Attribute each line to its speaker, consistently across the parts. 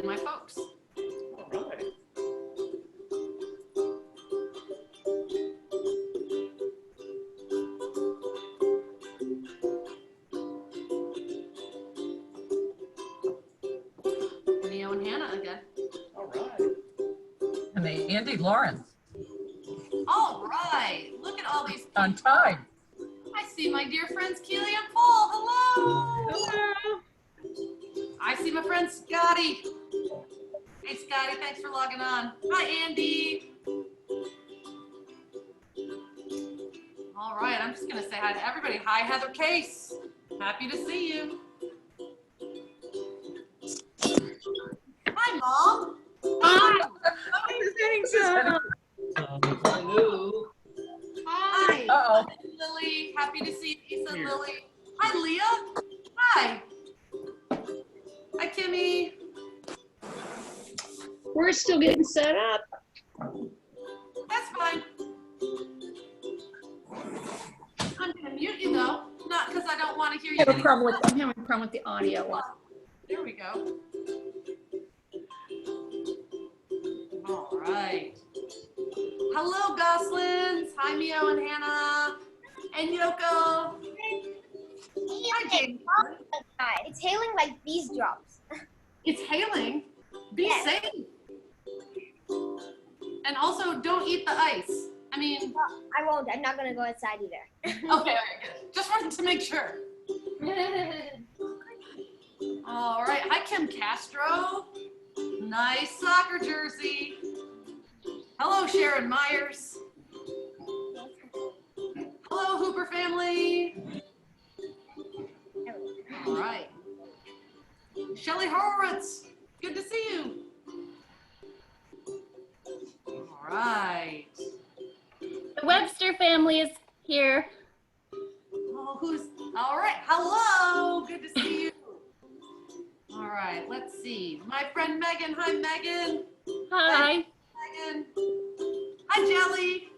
Speaker 1: my folks.
Speaker 2: All right.
Speaker 1: Neo and Hannah again.
Speaker 2: All right.
Speaker 3: And Andy Lawrence
Speaker 1: All right. Look at all these people.
Speaker 3: on time.
Speaker 1: I see my dear friends Keely and Paul. Hello.
Speaker 3: Hello.
Speaker 1: I see my friend Scotty. Hey Scotty, thanks for logging on. Hi Andy. All right, I'm just gonna say hi to everybody. Hi Heather Case. Happy to see you. Hi Mom.
Speaker 3: Hi.
Speaker 2: Hello.
Speaker 1: Hi.
Speaker 3: Uh-oh.
Speaker 1: Lily. Happy to see you, Lisa and Lily. Hi Leah. Hi. Hi Kimmy.
Speaker 4: We're still getting set up.
Speaker 1: That's fine. I'm gonna mute you though, not because I don't want to hear you.
Speaker 4: I'm having a problem with the audio.
Speaker 1: There we go. All right. Hello, Goslins. Hi, Mio and Hannah. And Yoko. Hi, Jane.
Speaker 5: It's hailing like these drops.
Speaker 1: It's hailing. Be
Speaker 5: Yes.
Speaker 1: safe. And also, don't eat the ice. I mean,
Speaker 5: I won't. I'm not gonna go outside either.
Speaker 1: okay, all right, good. Just wanted to make sure. All right. Hi, Kim Castro. Nice soccer jersey. Hello, Sharon Myers. Hello, Hooper family. All right. Shelly Horowitz. Good to see you. All right.
Speaker 6: The Webster family is here.
Speaker 1: Oh, who's all right? Hello. Good to see you. All right. Let's see. My friend Megan. Hi, Megan.
Speaker 6: Hi.
Speaker 1: Megan. Hi, Jelly.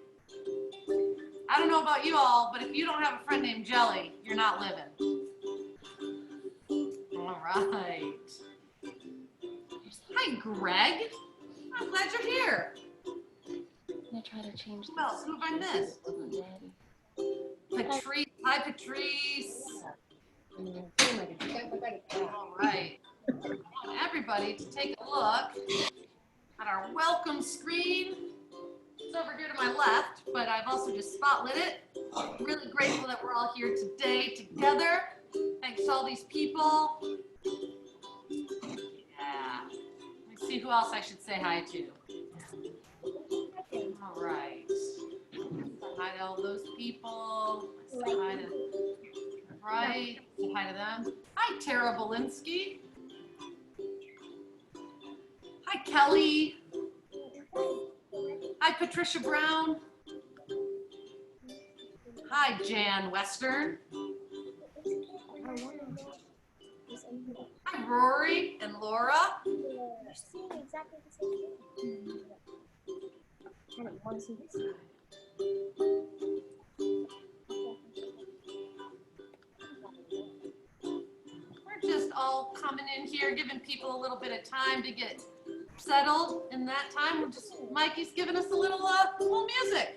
Speaker 1: I don't know about you all, but if you don't have a friend named Jelly, you're not living. All right. Hi, Greg. I'm glad you're here.
Speaker 6: I'm gonna try to change
Speaker 1: Who else? Who have I missed? Patrice. Hi, Patrice. All right. I want everybody to take a look at our welcome screen. It's over here to my left, but I've also just spotlit it. Really grateful that we're all here today together. Thanks to all these people. Yeah. Let me see who else I should say hi to. All right. Say hi to all those people. Say hi to, right. Say hi to them. Hi, Tara Belinsky. Hi, Kelly. Hi, Patricia Brown. Hi, Jan Western. Hi, Rory and Laura.
Speaker 5: You're seeing exactly the same thing. I don't want to see this.
Speaker 1: We're just all coming in here, giving people a little bit of time to get settled. In that time, we're just Mikey's giving us a little music.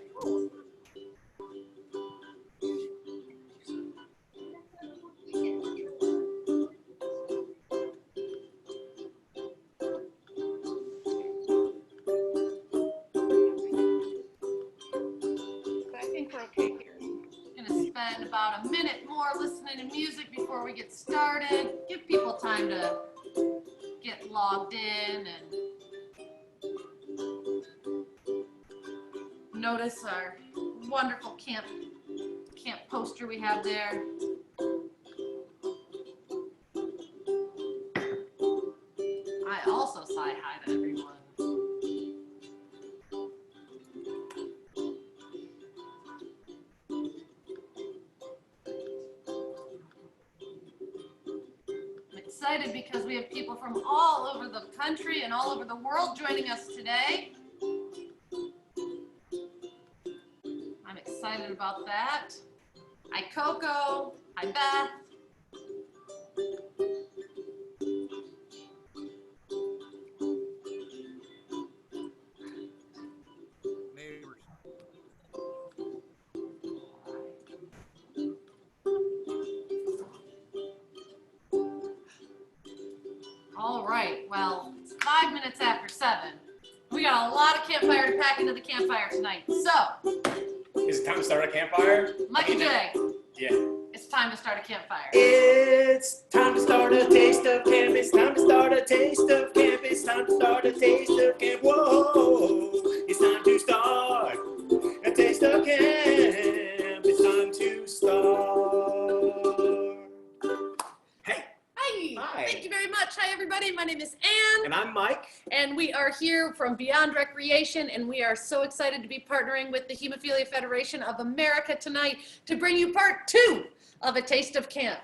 Speaker 4: I think we're okay here.
Speaker 1: Gonna spend about a minute more listening to music before we get started. Give people time to get logged in and notice our wonderful camp poster we have there. I also say hi to everyone. I'm excited because we have people from all over the country and all over the world joining us today. I'm excited about that. Hi, Coco. Hi, Beth. All right, well, it's 5 minutes after 7. We got a lot of campfire to pack into the campfire tonight. So,
Speaker 7: Is it time to start a campfire?
Speaker 1: Mikey J,
Speaker 7: Yeah.
Speaker 1: it's time to start a campfire.
Speaker 7: It's time to start a taste of camp. It's time to start a taste of camp. It's time to start a taste of camp. Whoa, it's time to start a taste of camp. It's time to start. Hey.
Speaker 1: Hi.
Speaker 7: Hi.
Speaker 1: Thank you very much. Hi, everybody. My name is Ann.
Speaker 7: And I'm Mike.
Speaker 1: And we are here from Beyond Recreation, and we are so excited to be partnering with the Hemophilia Federation of America tonight to bring you part 2 of A Taste of Camp.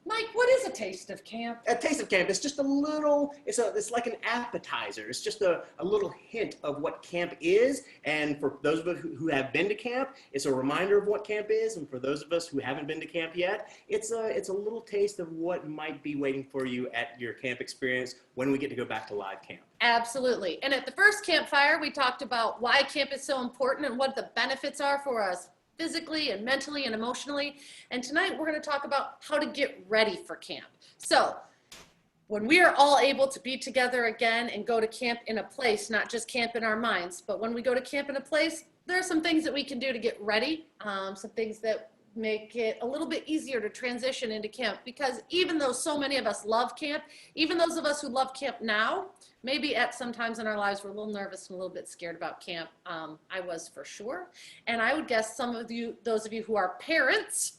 Speaker 1: Mike, what is A Taste of Camp?
Speaker 7: A taste of camp is just a little, it's like an appetizer. It's just a little hint of what camp is. And for those of us who have been to camp, it's a reminder of what camp is. And for those of us who haven't been to camp yet, it's a little taste of what might be waiting for you at your camp experience when we get to go back to live camp.
Speaker 1: Absolutely. And at the first campfire, we talked about why camp is so important and what the benefits are for us physically and mentally and emotionally. And tonight we're going to talk about how to get ready for camp. So when we are all able to be together again and go to camp in a place, not just camp in our minds, but when we go to camp in a place, there are some things that we can do to get ready, some things that make it a little bit easier to transition into camp, because even though so many of us love camp, even those of us who love camp now, maybe at some times in our lives we're a little nervous and a little bit scared about camp. I was for sure. And I would guess some of you, those of you who are parents,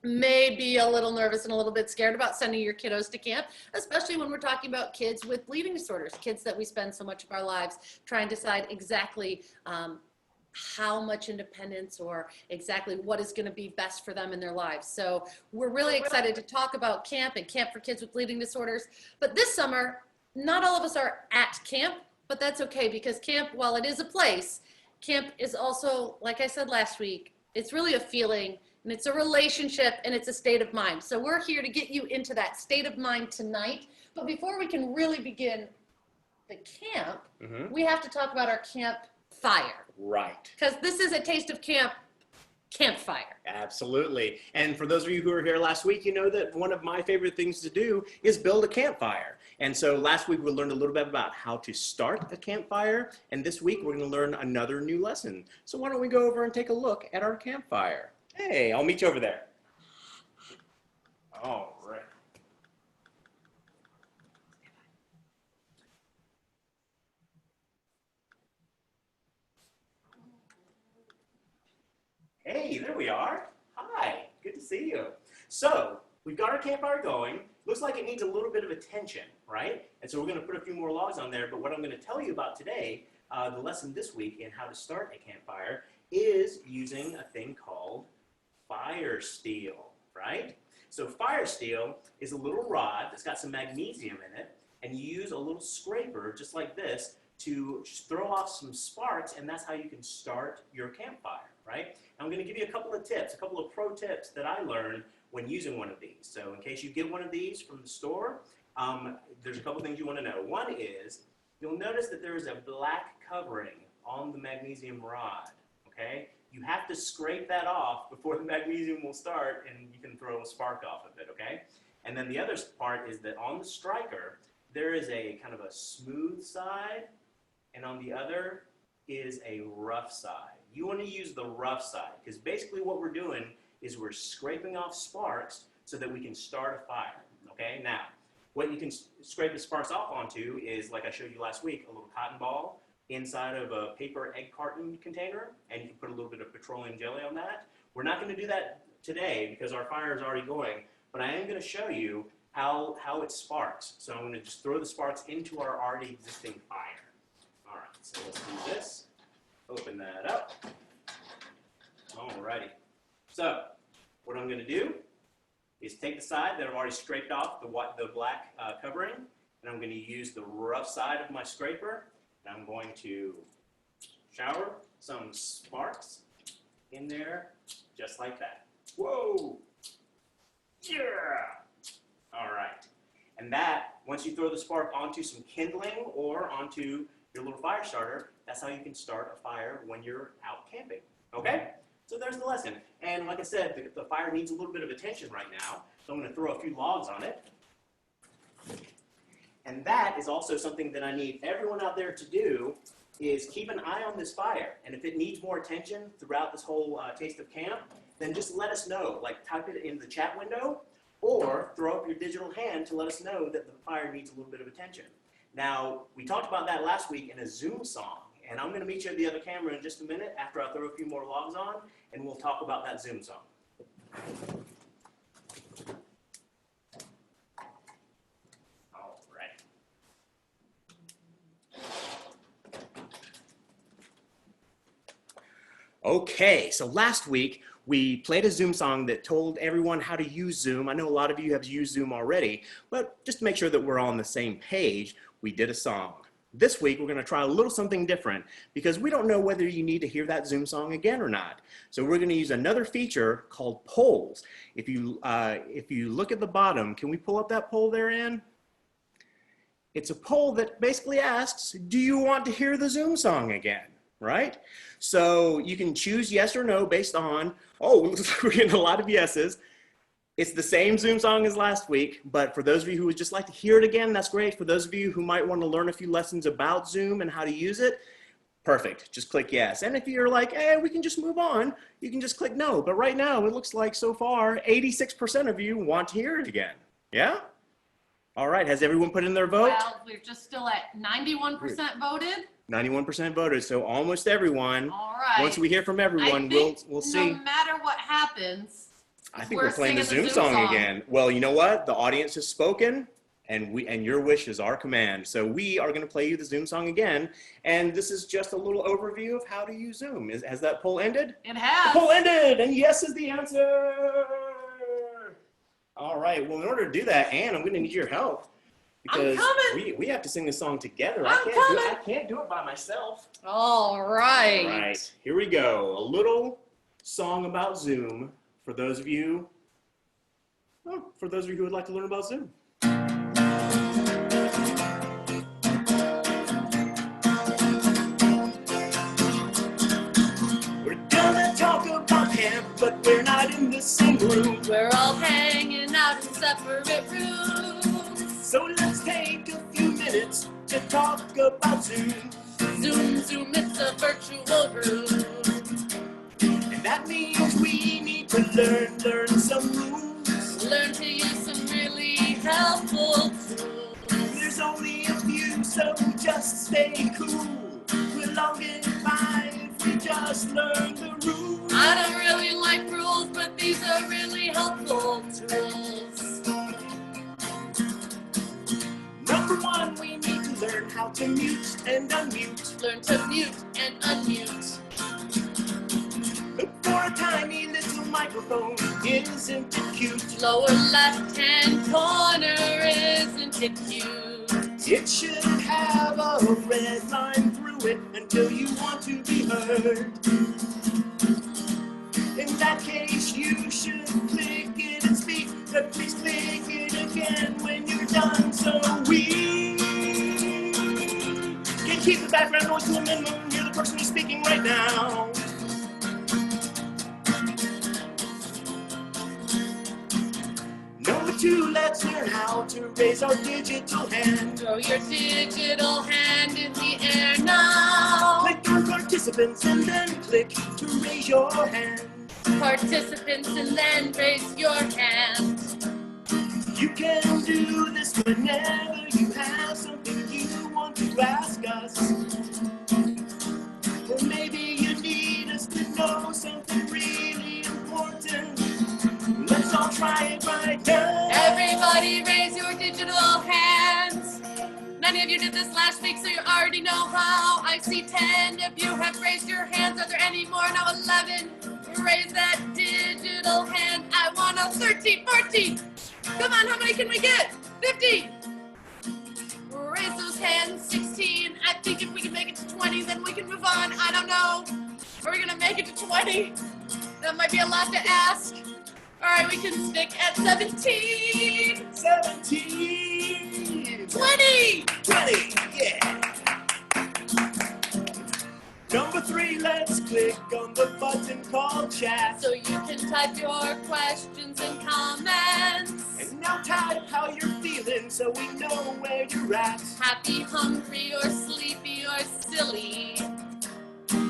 Speaker 1: may be a little nervous and a little bit scared about sending your kiddos to camp, especially when we're talking about kids with bleeding disorders, kids that we spend so much of our lives trying to decide exactly how much independence or exactly what is going to be best for them in their lives. So we're really excited to talk about camp and camp for kids with bleeding disorders. But this summer, not all of us are at camp, but that's okay, because camp, while it is a place, camp is also, like I said last week, it's really a feeling, and it's a relationship, and it's a state of mind. So we're here to get you into that state of mind tonight. But before we can really begin the camp, we have to talk about our campfire.
Speaker 7: Right.
Speaker 1: Because this is a taste of camp campfire.
Speaker 7: Absolutely. And for those of you who were here last week, you know that one of my favorite things to do is build a campfire. And so last week we learned a little bit about how to start a campfire. And this week we're going to learn another new lesson. So why don't we go over and take a look at our campfire? Hey, I'll meet you over there. All right. Hey, there we are. Hi, good to see you. So, we've got our campfire going. Looks like it needs a little bit of attention, right? And so we're going to put a few more logs on there, but what I'm going to tell you about today, the lesson this week in how to start a campfire, is using a thing called fire steel, right? So fire steel is a little rod that's got some magnesium in it, and you use a little scraper just like this to throw off some sparks, and that's how you can start your campfire, right? I'm going to give you a couple of tips, a couple of pro tips that I learned when using one of these. So in case you get one of these from the store, there's a couple things you want to know. One is, you'll notice that there is a black covering on the magnesium rod, okay? You have to scrape that off before the magnesium will start, and you can throw a spark off of it, okay? And then the other part is that on the striker, there is a kind of a smooth side, and on the other is a rough side. You want to use the rough side, because basically what we're doing is we're scraping off sparks so that we can start a fire, okay? Now, what you can scrape the sparks off onto is, like I showed you last week, a little cotton ball inside of a paper egg carton container, and you can put a little bit of petroleum jelly on that. We're not going to do that today because our fire is already going, but I am going to show you how it sparks. So I'm going to just throw the sparks into our already existing fire. All right, so let's do this. Open that up. Alrighty. So what I'm going to do is take the side that I've already scraped off the black covering, and I'm going to use the rough side of my scraper, and I'm going to shower some sparks in there just like that. Whoa! Yeah! All right. And that, once you throw the spark onto some kindling or onto your little fire starter, that's how you can start a fire when you're out camping, okay? So there's the lesson. And like I said, the fire needs a little bit of attention right now, so I'm going to throw a few logs on it. And that is also something that I need everyone out there to do, is keep an eye on this fire. And if it needs more attention throughout this whole Taste of Camp, then just let us know. Like type it in the chat window or throw up your digital hand to let us know that the fire needs a little bit of attention. Now, we talked about that last week in a Zoom song. And I'm going to meet you at the other camera in just a minute after I throw a few more logs on, and we'll talk about that Zoom song. All right. Okay, so last week we played a Zoom song that told everyone how to use Zoom. I know a lot of you have used Zoom already, but just to make sure that we're all on the same page, we did a song. This week, we're going to try a little something different because we don't know whether you need to hear that Zoom song again or not. So we're going to use another feature called polls. If you look at the bottom, can we pull up that poll there, Ann? It's a poll that basically asks, do you want to hear the Zoom song again, right? So you can choose yes or no based on, oh, we're getting a lot of yeses. It's the same Zoom song as last week, but for those of you who would just like to hear it again, that's great. For those of you who might want to learn a few lessons about Zoom and how to use it, perfect. Just click yes. And if you're like, hey, we can just move on, you can just click no. But right now, it looks like so far, 86% of you want to hear it again. Yeah? All right. Has everyone put in their vote?
Speaker 1: Well, we're just still at 91% voted.
Speaker 7: 91% voted, so almost everyone.
Speaker 1: All right.
Speaker 7: Once we hear from everyone, we'll see.
Speaker 1: No matter what happens,
Speaker 7: I think we're playing the Zoom song again. Well, you know what? The audience has spoken, and your wish is our command. So we are going to play you the Zoom song again, and this is just a little overview of how to use Zoom. Has that poll ended?
Speaker 1: It has.
Speaker 7: The poll ended, and yes is the answer. All right. Well, in order to do that, Ann, I'm going to need your help because we have to sing this song together. I can't do it by myself.
Speaker 1: All right.
Speaker 7: All right. Here we go. A little song about Zoom. For those of you who would like to learn about Zoom. We're gonna talk about camp, but we're not in the same room.
Speaker 1: We're all hanging out in separate rooms.
Speaker 7: So let's take a few minutes to talk about Zoom.
Speaker 1: Zoom, it's a virtual room.
Speaker 7: And that means we need to learn some rules.
Speaker 1: Learn to use some really helpful tools.
Speaker 7: There's only a few, so just stay cool. We'll all get by if we just learn the rules.
Speaker 1: I don't really like rules, but these are really helpful tools.
Speaker 7: Number one, we need to learn how to mute and unmute.
Speaker 1: Learn to mute and unmute.
Speaker 7: Look for a tiny little microphone, isn't it cute?
Speaker 1: Lower left-hand corner, isn't it cute?
Speaker 7: It should have a red line through it until you want to be heard. In that case, you should click it and speak, but please click it again when you're done so we can keep the background noise to a minimum. Hear the person who's speaking right now. Number two, let's learn how to raise our digital hand.
Speaker 1: Throw your digital hand in the air now.
Speaker 7: Click on participants and then click to raise your hand.
Speaker 1: Participants and then raise your hand.
Speaker 7: You can do this whenever you have something you want to ask us. Or maybe you need us to know something really important. Let's all try it right now.
Speaker 1: Everybody raise your digital hands. Many of you did this last week, so you already know how. I see 10 of you have raised your hands. Are there any more? Now 11. Raise that digital hand. I want a 13, 14. Come on, how many can we get? 50. Raise those hands. 16. I think if we can make it to 20, then we can move on. I don't know. Are we gonna make it to 20? That might be a lot to ask. All right, we can stick at 17.
Speaker 7: 17.
Speaker 1: 20.
Speaker 7: 20, yeah. Number three, let's click on the button called chat.
Speaker 1: So you can type your questions and comments.
Speaker 7: And now type how you're feeling so we know where you're at.
Speaker 1: Happy, hungry, or sleepy, or silly.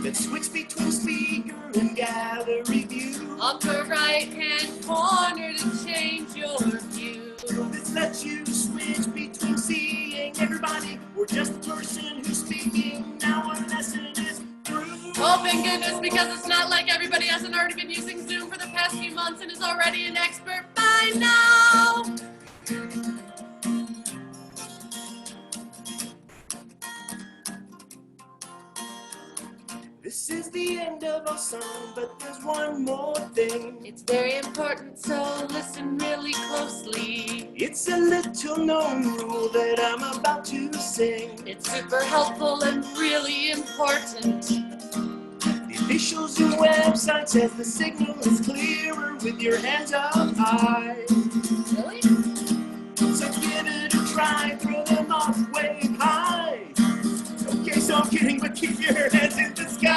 Speaker 7: Let's switch between speaker and gallery view.
Speaker 1: Upper right-hand corner to change your view.
Speaker 7: This lets you switch between seeing everybody or just the person who's speaking. Now our lesson is through.
Speaker 1: Oh, thank goodness, because it's not like everybody hasn't already been using Zoom for the past few months and is already an expert by now.
Speaker 7: This is the end of our song, but there's one more thing.
Speaker 1: It's very important, so listen really closely.
Speaker 7: It's a little known rule that I'm about to sing.
Speaker 1: It's super helpful and really important.
Speaker 7: The official Zoom website says the signal is clearer with your hands up high.
Speaker 1: Really?
Speaker 7: So give it a try, throw them off way high. Okay, so I'm kidding, but keep your hands in the sky.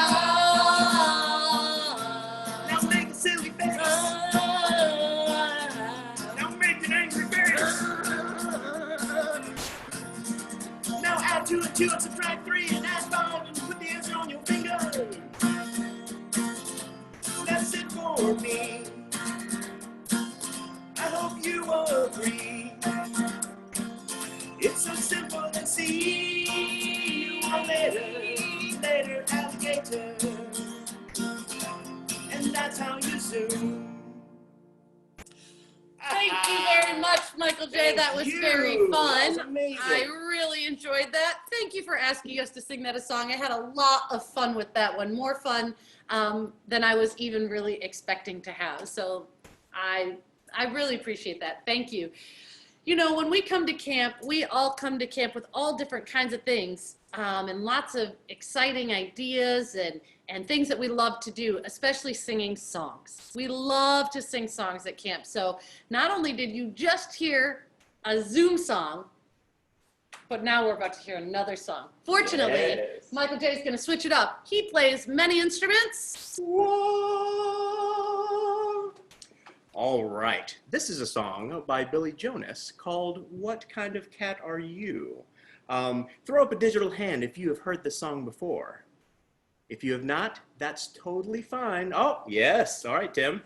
Speaker 7: Now make a silly face. Now make an angry face. Now add 2 and 2 and subtract 3 and add 5 and put the answer on your finger. That's it for me. I hope you agree. It's so simple and see. Later, alligator. And that's how you zoom.
Speaker 1: Thank you very much, Michael J. That was very fun.
Speaker 7: That was amazing.
Speaker 1: I really enjoyed that. Thank you for asking us to sing that a song. I had a lot of fun with that one, more fun than I was even really expecting to have. So I really appreciate that. Thank you. You know, when we come to camp, we all come to camp with all different kinds of things and lots of exciting ideas and things that we love to do, especially singing songs. We love to sing songs at camp. So not only did you just hear a Zoom song, but now we're about to hear another song. Fortunately,
Speaker 7: Yes.
Speaker 1: Michael J is going to switch it up. He plays many instruments.
Speaker 7: Whoa. All right. This is a song by Billy Jonas called What Kind of Cat Are You? Throw up a digital hand if you have heard this song before. If you have not, that's totally fine. Oh, yes. All right, Tim.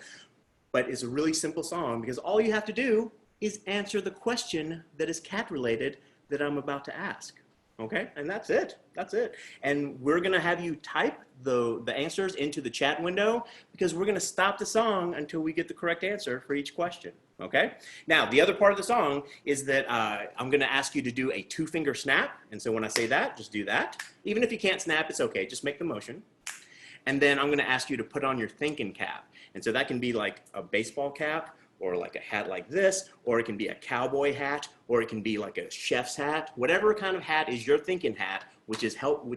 Speaker 7: But it's a really simple song because all you have to do is answer the question that is cat related that I'm about to ask. Okay, and that's it. That's it. And we're gonna have you type the answers into the chat window because we're gonna stop the song until we get the correct answer for each question. Okay. Now the other part of the song is that I'm gonna ask you to do a 2-finger snap, and so when I say that, just do that. Even if you can't snap, it's okay. Just make the motion. And then I'm gonna ask you to put on your thinking cap, and so that can be like a baseball cap, or like a hat like this, or it can be a cowboy hat, or it can be like a chef's hat. Whatever kind of hat is your thinking hat, which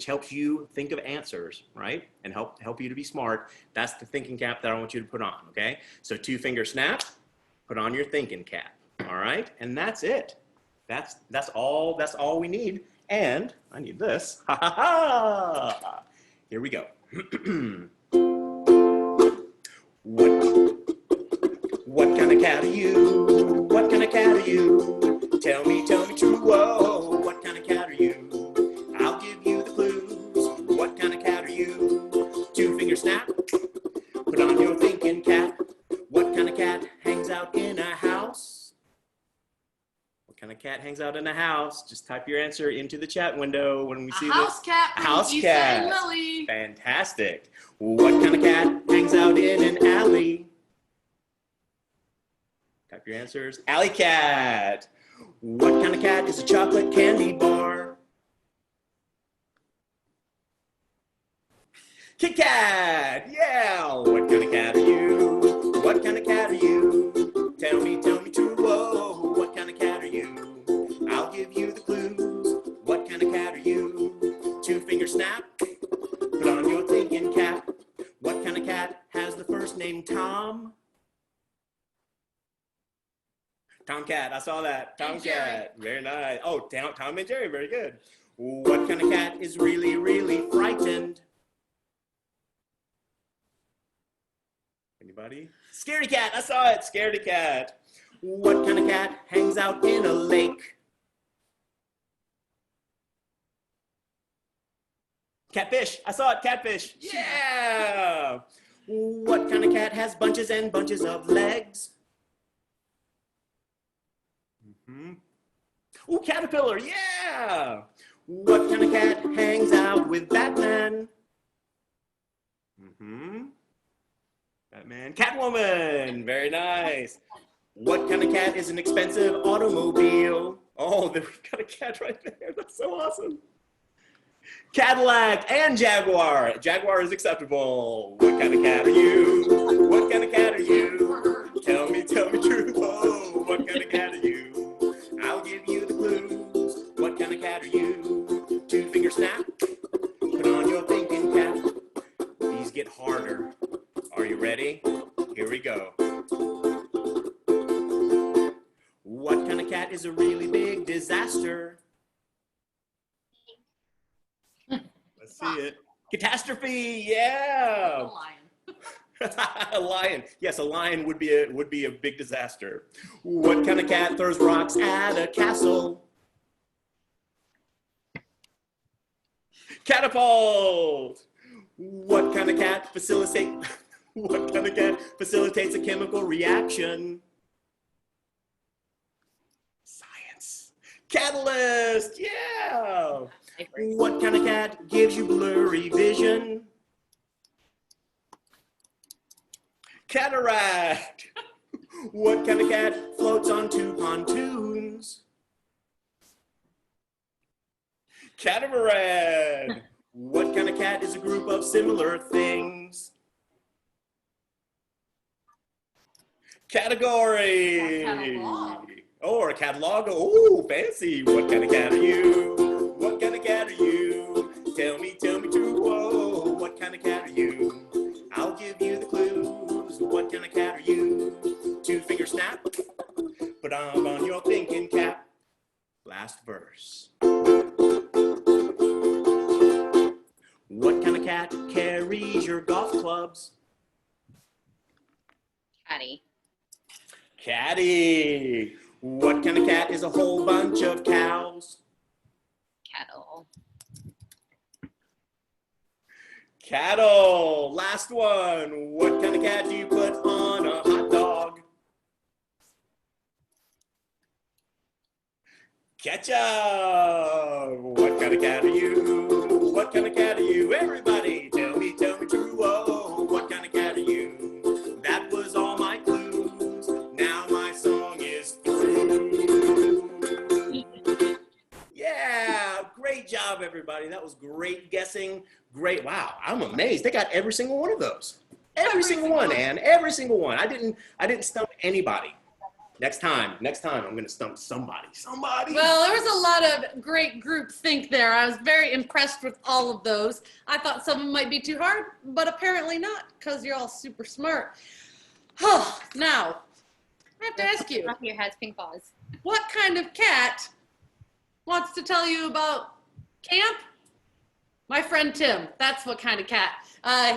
Speaker 7: helps you think of answers, right? And help you to be smart. That's the thinking cap that I want you to put on, okay? So 2-finger snap, put on your thinking cap, all right? And that's it. That's all we need. And I need this. Ha ha ha! Here we go. What kind of cat are you? What kind of cat are you? Tell me true, whoa. What kind of cat are you? I'll give you the clues. What kind of cat are you? 2-finger snap, put on your thinking cap. What kind of cat hangs out in a house? What kind of cat hangs out in a house? Just type your answer into the chat window when we see this.
Speaker 1: House cat.
Speaker 7: A house
Speaker 1: Lisa
Speaker 7: cat.
Speaker 1: and Lily.
Speaker 7: Fantastic. What kind of cat hangs out in an alley? Type your answers. Alley cat. What kind of cat is a chocolate candy bar? Kit Kat. Yeah. What kind of cat are you? What kind of cat are you? Tell me true. Whoa. What kind of cat are you? I'll give you the clues. What kind of cat are you? 2-finger snap. Put on your thinking cap. What kind of cat has the first name Tom? Tomcat, I saw that. Tomcat, very nice. Oh, Tom and Jerry, very good. What kind of cat is really, really frightened? Anybody? Scaredy cat, I saw it. Scaredy cat. What kind of cat hangs out in a lake? Catfish. I saw it. Catfish. Yeah. What kind of cat has bunches and bunches of legs? Ooh, caterpillar. Yeah. What kind of cat hangs out with Batman? Batman. Catwoman. Very nice. What kind of cat is an expensive automobile? Oh, we've got a cat right there. That's so awesome. Cadillac and Jaguar. Jaguar is acceptable. What kind of cat are you? What kind of cat are you? Tell me true. Oh, what kind of cat are you? I'll give you the clues. What kind of cat are you? Two finger snap. Put on your thinking cap. These get harder. Are you ready? Here we go. What kind of cat is a really big disaster? Let's see it. Catastrophe, yeah.
Speaker 1: A lion.
Speaker 7: A lion. Yes, a lion would be a big disaster. What kind of cat throws rocks at a castle? Catapult. What kind of cat facilitates a chemical reaction? Science. Catalyst, yeah. What kind of cat gives you blurry vision? Cataract. What kind of cat floats on two pontoons? Catamaran. What kind of cat is a group of similar things? Category.
Speaker 1: Catalog.
Speaker 7: Or a catalog. Oh, fancy. What kind of cat are you? What kind of cat are you? Tell me true. Whoa, what kind of cat are you? I'll give you the clues. What kind of cat are you? Two finger snap. Put on your thinking cap. Last verse. What kind of cat carries your golf clubs?
Speaker 6: Caddy.
Speaker 7: Caddy. What kind of cat is a whole bunch of cows?
Speaker 6: Cattle.
Speaker 7: Cattle. Last one. What kind of cat do you put on a hot dog? Ketchup. What kind of cat are you? What kind of cat are you? Everybody, tell me true. Oh, what kind of cat are you? That was all my clues. Now my song is through. Yeah, great job, everybody. That was great guessing. Great. Wow, I'm amazed. They got every single one of those. Every single one, Ann. Every single one. I didn't stump anybody. Next time, I'm going to stump somebody.
Speaker 1: Well, there was a lot of great group think there. I was very impressed with all of those. I thought some of them might be too hard, but apparently not, because you're all super smart. Now, I have to ask you,
Speaker 6: Top of your head's pink paws.
Speaker 1: what kind of cat wants to tell you about camp? My friend Tim, that's what kind of cat.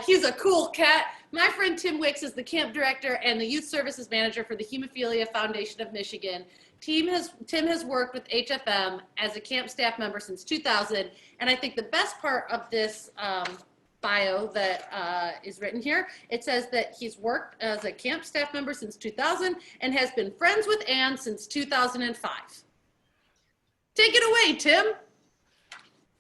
Speaker 1: He's a cool cat. My friend Tim Wicks is the camp director and the youth services manager for the Hemophilia Foundation of Michigan. Tim has worked with HFM as a camp staff member since 2000, and I think the best part of this bio that is written here, it says that he's worked as a camp staff member since 2000 and has been friends with Ann since 2005. Take it away, Tim.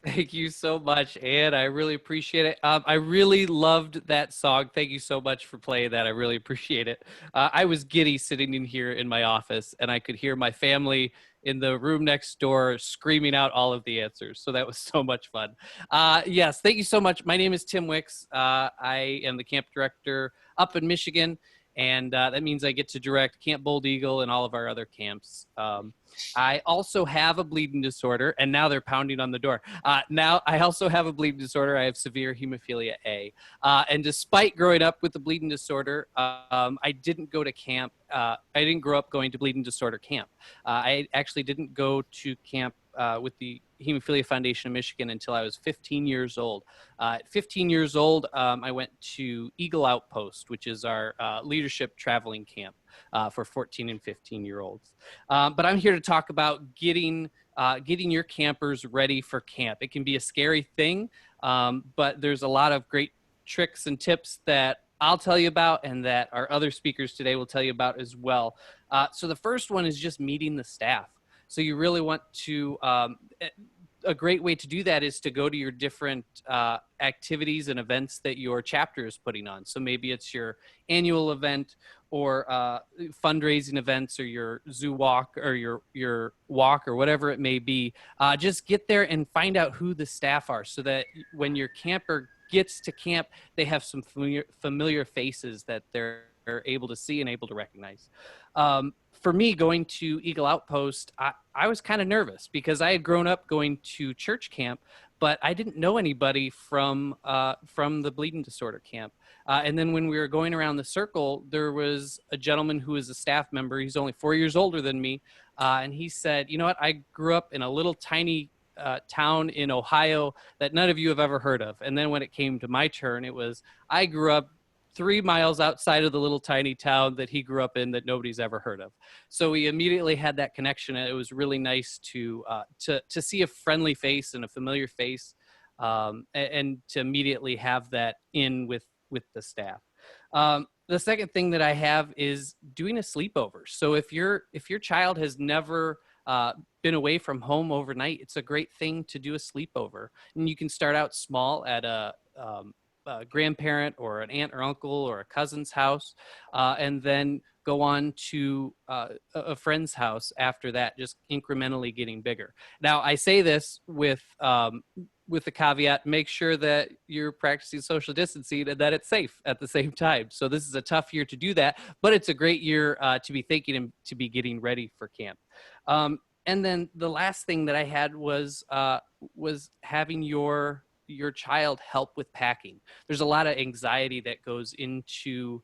Speaker 8: Thank you so much, Ann. I really appreciate it. I really loved that song. Thank you so much for playing that. I really appreciate it. I was giddy sitting in here in my office, and I could hear my family in the room next door screaming out all of the answers. So that was so much fun. Yes, thank you so much. My name is Tim Wicks. I am the camp director up in Michigan, and that means I get to direct Camp Bold Eagle and all of our other camps. I also have a bleeding disorder, and now they're pounding on the door. Now I also have a bleeding disorder. I have severe hemophilia A. And despite growing up with the bleeding disorder, I didn't go to camp. I didn't grow up going to bleeding disorder camp. I actually didn't go to camp with the Hemophilia Foundation of Michigan until I was 15 years old. At 15 years old, I went to Eagle Outpost, which is our leadership traveling camp for 14 and 15-year-olds. But I'm here to talk about getting your campers ready for camp. It can be a scary thing, but there's a lot of great tricks and tips that I'll tell you about and that our other speakers today will tell you about as well. So the first one is just meeting the staff. So you really want to, a great way to do that is to go to your different activities and events that your chapter is putting on. So maybe it's your annual event or fundraising events or your zoo walk or your walk or whatever it may be. Just get there and find out who the staff are so that when your camper gets to camp, they have some familiar faces that they're able to see and able to recognize. For me, going to Eagle Outpost, I was kind of nervous because I had grown up going to church camp, but I didn't know anybody from the bleeding disorder camp. And then when we were going around the circle, there was a gentleman who was a staff member. He's only 4 years older than me. And he said, you know what, I grew up in a little tiny town in Ohio that none of you have ever heard of. And then when it came to my turn, it was, I grew up 3 miles outside of the little tiny town that he grew up in that nobody's ever heard of. So we immediately had that connection. And it was really nice to see a friendly face and a familiar face, and to immediately have that in with the staff. The second thing that I have is doing a sleepover. So if your child has never been away from home overnight, it's a great thing to do a sleepover. And you can start out small at a grandparent or an aunt or uncle or a cousin's house, and then go on to a friend's house after that, just incrementally getting bigger. Now, I say this with the caveat, make sure that you're practicing social distancing and that it's safe at the same time. So this is a tough year to do that, but it's a great year to be thinking and to be getting ready for camp. And then the last thing that I had was having your child help with packing. There's a lot of anxiety that goes into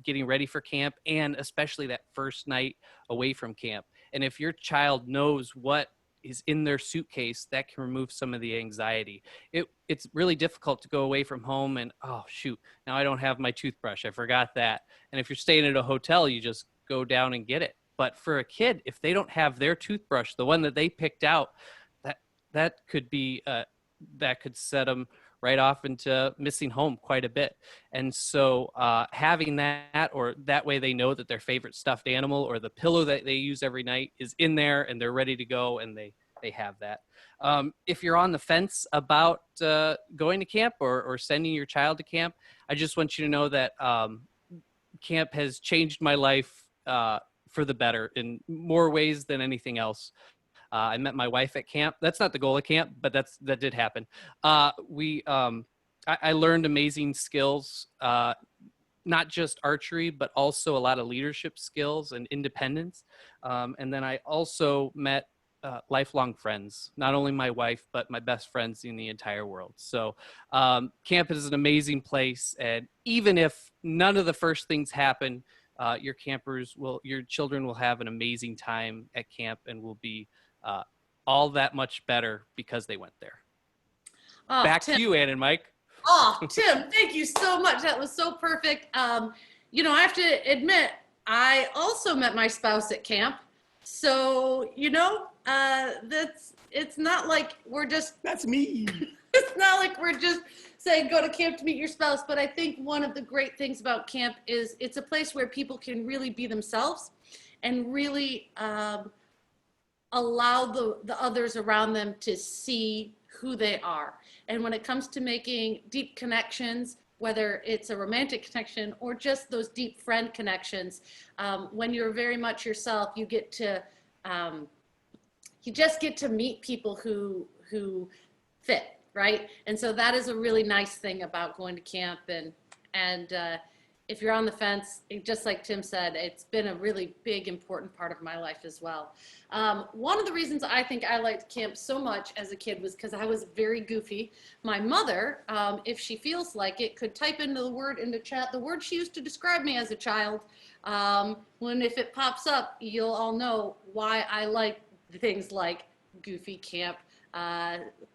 Speaker 8: getting ready for camp, and especially that first night away from camp. And if your child knows what is in their suitcase, that can remove some of the anxiety. It's really difficult to go away from home and, oh shoot, now I don't have my toothbrush, I forgot that. And if you're staying at a hotel, you just go down and get it. But for a kid, if they don't have their toothbrush, the one that they picked out, that could be that could set them right off into missing home quite a bit. And so having that, or that way they know that their favorite stuffed animal or the pillow that they use every night is in there and they're ready to go, and they have that. If you're on the fence about going to camp or sending your child to camp, I just want you to know that camp has changed my life for the better in more ways than anything else. I met my wife at camp. That's not the goal of camp, but that did happen. I learned amazing skills, not just archery, but also a lot of leadership skills and independence. And then I also met lifelong friends, not only my wife, but my best friends in the entire world. So camp is an amazing place. And even if none of the first things happen, your children will have an amazing time at camp and will be all that much better because they went there. Back
Speaker 1: Tim.
Speaker 8: to you, Ann and Mike.
Speaker 1: Oh, Tim, thank you so much. That was so perfect. I have to admit, I also met my spouse at camp. So, it's not like we're just...
Speaker 7: That's me.
Speaker 1: It's not like we're just saying go to camp to meet your spouse, but I think one of the great things about camp is it's a place where people can really be themselves and really allow the others around them to see who they are. And when it comes to making deep connections, whether it's a romantic connection or just those deep friend connections, when you're very much yourself, you just get to meet people who fit, right? And so that is a really nice thing about going to camp. And if you're on the fence, just like Tim said, it's been a really big, important part of my life as well. One of the reasons I think I liked camp so much as a kid was because I was very goofy. My mother, if she feels like it, could type into chat the word she used to describe me as a child. If it pops up, you'll all know why I like things like goofy camp,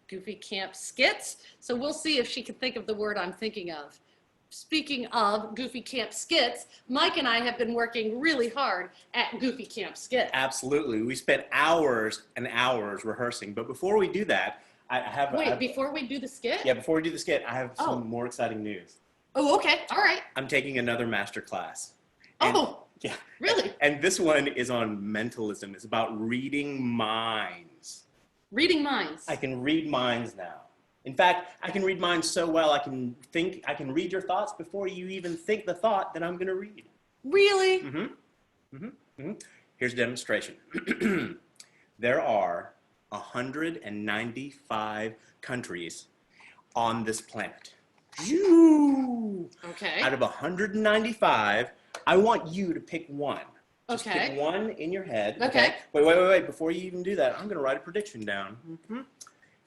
Speaker 1: Goofy Camp skits. So we'll see if she can think of the word I'm thinking of. Speaking of Goofy Camp skits, Mike and I have been working really hard at Goofy Camp skits.
Speaker 7: Absolutely. We spent hours and hours rehearsing. But before we do that,
Speaker 1: Before we do the skit?
Speaker 7: Yeah, before we do the skit, I have some more exciting news.
Speaker 1: Oh, okay. All right.
Speaker 7: I'm taking another master class. Yeah.
Speaker 1: Really?
Speaker 7: And this one is on mentalism. It's about reading minds.
Speaker 1: Reading minds.
Speaker 7: I can read minds now. In fact, I can read minds so well, I can read your thoughts before you even think the thought that I'm going to read.
Speaker 1: Really?
Speaker 7: Here's a demonstration. There are 195 countries on this planet.
Speaker 1: Okay.
Speaker 7: Out of 195, I want you to pick one. Just
Speaker 1: Okay.
Speaker 7: pick one in your head.
Speaker 1: Okay.
Speaker 7: Wait. Before you even do that, I'm going to write a prediction down.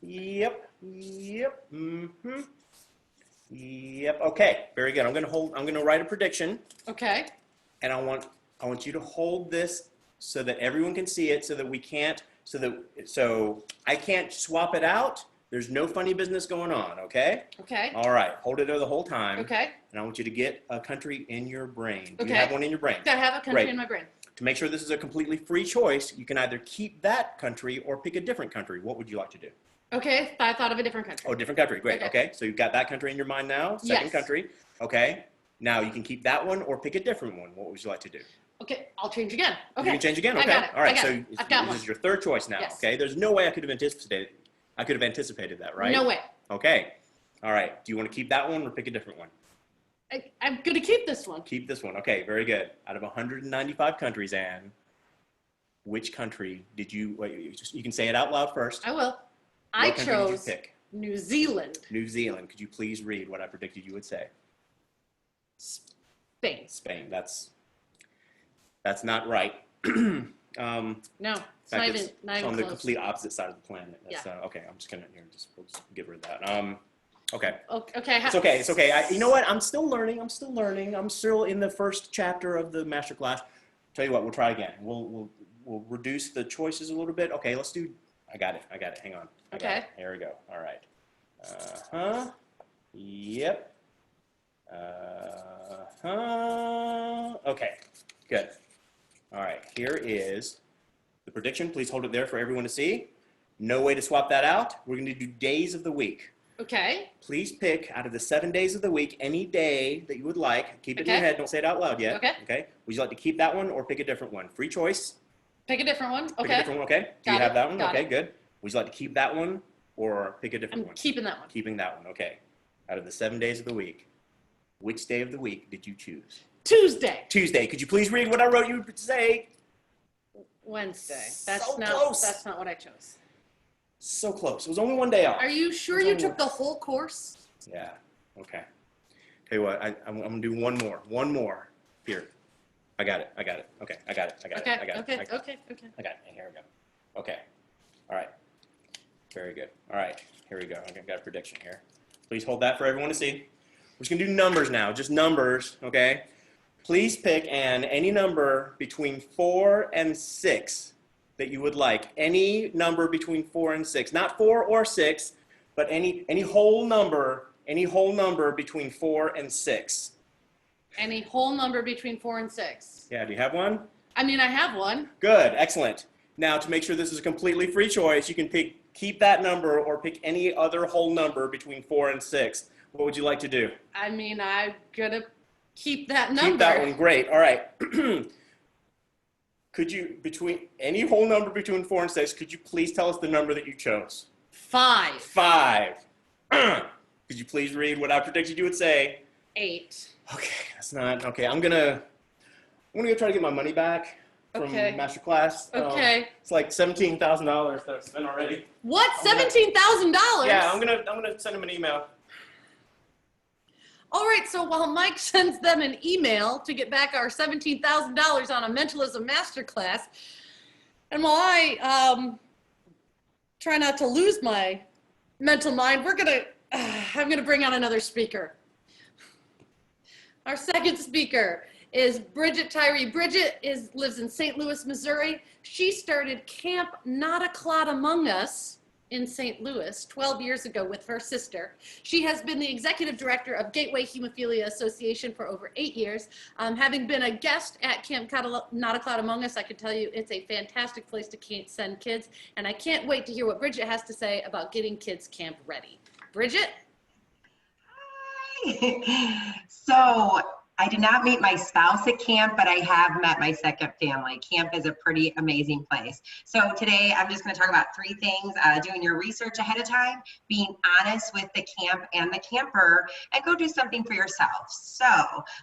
Speaker 7: Yep. Okay. Very good. I'm going to write a prediction.
Speaker 1: Okay.
Speaker 7: And I want you to hold this so that everyone can see it, so I can't swap it out. There's no funny business going on, okay?
Speaker 1: Okay.
Speaker 7: All right. Hold it there the whole time.
Speaker 1: Okay.
Speaker 7: And I want you to get a country in your brain. Do
Speaker 1: Okay.
Speaker 7: you have one in your brain?
Speaker 1: I have a country
Speaker 7: Great.
Speaker 1: in my brain.
Speaker 7: To make sure this is a completely free choice, you can either keep that country or pick a different country. What would you like to do?
Speaker 1: Okay. I thought of a different country.
Speaker 7: Oh, different country. Great.
Speaker 1: Okay.
Speaker 7: Okay. So you've got that country in your mind now. Second
Speaker 1: Yes.
Speaker 7: country. Okay. Now you can keep that one or pick a different one. What would you like to do?
Speaker 1: Okay. I'll change again. Okay.
Speaker 7: You can change again.
Speaker 1: I
Speaker 7: Okay.
Speaker 1: got it.
Speaker 7: All right.
Speaker 1: I got
Speaker 7: So
Speaker 1: it. I've got
Speaker 7: this
Speaker 1: one.
Speaker 7: is your third choice now.
Speaker 1: Yes.
Speaker 7: Okay. There's no way I could have anticipated that, right?
Speaker 1: No way.
Speaker 7: Okay. All right. Do you want to keep that one or pick a different one?
Speaker 1: I'm going to keep this one.
Speaker 7: Keep this one. Okay. Very good. Out of 195 countries, Anne, which country did you? Wait, you can say it out loud first.
Speaker 1: I will.
Speaker 7: What country did you
Speaker 1: chose
Speaker 7: pick?
Speaker 1: New Zealand.
Speaker 7: New Zealand. Could you please read what I predicted you would say?
Speaker 1: Spain.
Speaker 7: Spain. That's not right.
Speaker 1: No, it's
Speaker 7: In
Speaker 1: not
Speaker 7: fact,
Speaker 1: even,
Speaker 7: it's
Speaker 1: not even
Speaker 7: on the
Speaker 1: close.
Speaker 7: complete opposite side of the planet. That's,
Speaker 1: Yeah.
Speaker 7: Okay, I'm just gonna we'll just get rid of that. Okay.
Speaker 1: Okay.
Speaker 7: It's okay. It's okay. You know what? I'm still learning. I'm still in the first chapter of the master class. Tell you what. We'll try again. We'll reduce the choices a little bit. Okay. Let's do. I got it. Hang on. I got
Speaker 1: Okay.
Speaker 7: it. Here we go. All right. Yep. Okay. Good. All right. Here is the prediction. Please hold it there for everyone to see. No way to swap that out. We're going to do days of the week.
Speaker 1: Okay.
Speaker 7: Please pick out of the 7 days of the week any day that you would like. Keep it in your
Speaker 1: Okay.
Speaker 7: head. Don't say it out loud yet.
Speaker 1: Okay.
Speaker 7: Would you like to keep that one or pick a different one? Free choice.
Speaker 1: Pick a different one.
Speaker 7: Pick a
Speaker 1: Okay.
Speaker 7: different one. Okay. Do you
Speaker 1: Got
Speaker 7: have
Speaker 1: it.
Speaker 7: that one?
Speaker 1: Got
Speaker 7: Okay.
Speaker 1: it.
Speaker 7: Good. Would you like to keep that one or pick a different
Speaker 1: I'm
Speaker 7: one?
Speaker 1: keeping that one.
Speaker 7: Keeping that one. Okay. Out of the 7 days of the week, which day of the week did you choose?
Speaker 1: Tuesday.
Speaker 7: Tuesday. Could you please read what I wrote you to say?
Speaker 1: Wednesday.
Speaker 7: So close.
Speaker 1: That's not what I chose.
Speaker 7: So close. It was only one day off.
Speaker 1: Are you sure you took the whole course?
Speaker 7: Yeah. Okay. Tell you what, I'm gonna do one more. One more. Here. I got it. Okay. I got it.
Speaker 1: Okay.
Speaker 7: I got
Speaker 1: Okay.
Speaker 7: it.
Speaker 1: Okay.
Speaker 7: Here we go. Okay. All right. Very good. All right. Here we go. I got a prediction here. Please hold that for everyone to see. We're just gonna do numbers now. Just numbers. Okay. Please pick any number between 4 and 6 that you would like. Any number between 4 and 6. Not 4 or 6, but any whole number. Any whole number between 4 and 6.
Speaker 1: Any whole number between 4 and 6.
Speaker 7: Yeah. Do you have one?
Speaker 1: I mean, I have one.
Speaker 7: Good, excellent. Now, to make sure this is a completely free choice, you can keep that number or pick any other whole number between 4 and 6. What would you like to do?
Speaker 1: I mean, I'm gonna keep that number.
Speaker 7: Keep that one, great. All right. Could you, between any whole number between 4 and 6, could you please tell us the number that you chose?
Speaker 1: 5.
Speaker 7: 5. Could you please read what I predicted you would say?
Speaker 1: 8.
Speaker 7: Okay, that's not, okay, I'm gonna go try to get my money back from
Speaker 1: Okay.
Speaker 7: master class.
Speaker 1: Okay.
Speaker 7: It's like $17,000 that I've spent already.
Speaker 1: What? $17,000?
Speaker 7: Yeah, I'm gonna send him an email.
Speaker 1: All right, so while Mike sends them an email to get back our $17,000 on a mentalism masterclass, and while I try not to lose my mental mind, I'm gonna bring on another speaker. Our second speaker is Bridget Tyree. Bridget lives in St. Louis, Missouri. She started Camp Not a Clot Among Us in St. Louis 12 years ago with her sister. She has been the executive director of Gateway Hemophilia Association for over 8 years. Having been a guest at Camp Not a Cloud Among Us, I can tell you it's a fantastic place to send kids, and I can't wait to hear what Bridget has to say about getting kids camp ready. Bridget?
Speaker 9: So I did not meet my spouse at camp, but I have met my second family. Camp is a pretty amazing place. So today I'm just going to talk about 3 things: doing your research ahead of time, being honest with the camp and the camper, and go do something for yourself. So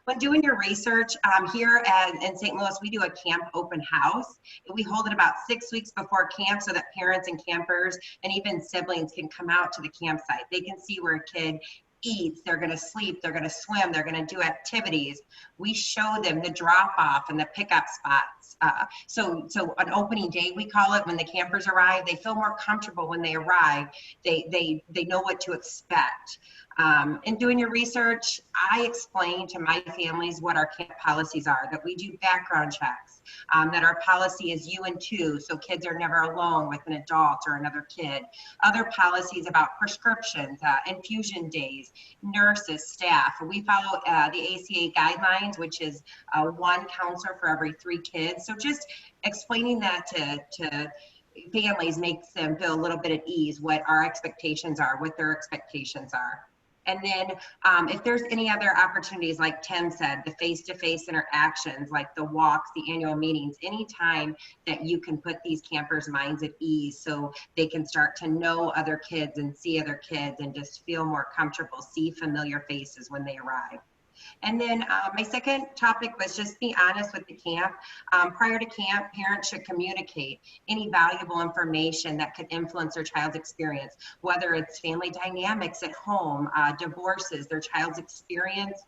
Speaker 9: when doing your research, here in St. Louis, we do a camp open house. We hold it about 6 weeks before camp so that parents and campers and even siblings can come out to the campsite. They can see where a kid eats, they're going to sleep, they're going to swim, they're going to do activities. We show them the drop off and the pickup spots. So on opening day, we call it, when the campers arrive, they feel more comfortable when they arrive. They know what to expect. In doing your research, I explain to my families what our camp policies are, that we do background checks, that our policy is you and two, so kids are never alone with an adult or another kid. Other policies about prescriptions, infusion days, nurses, staff. We follow the ACA guidelines, which is 1 counselor for every 3 kids. So just explaining that to families makes them feel a little bit at ease, what our expectations are, what their expectations are. And then if there's any other opportunities, like Tim said, the face-to-face interactions, like the walks, the annual meetings, anytime that you can put these campers' minds at ease so they can start to know other kids and see other kids and just feel more comfortable, see familiar faces when they arrive. And then my second topic was just be honest with the camp. Prior to camp, parents should communicate any valuable information that could influence their child's experience, whether it's family dynamics at home, divorces, their child's experience,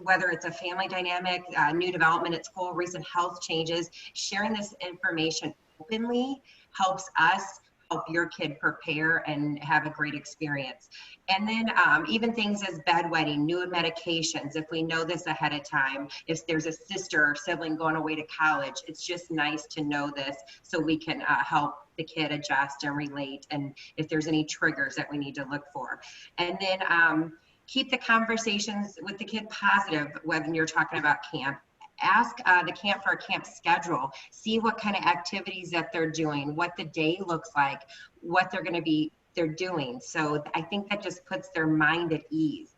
Speaker 9: whether it's a family dynamic, new development at school, recent health changes. Sharing this information openly helps us help your kid prepare and have a great experience. And then even things as bedwetting, new medications, if we know this ahead of time, if there's a sister or sibling going away to college, it's just nice to know this so we can help the kid adjust and relate, and if there's any triggers that we need to look for. And then keep the conversations with the kid positive when you're talking about camp. Ask the camp for a camp schedule. See what kind of activities that they're doing, what the day looks like, what they're doing. So I think that just puts their mind at ease.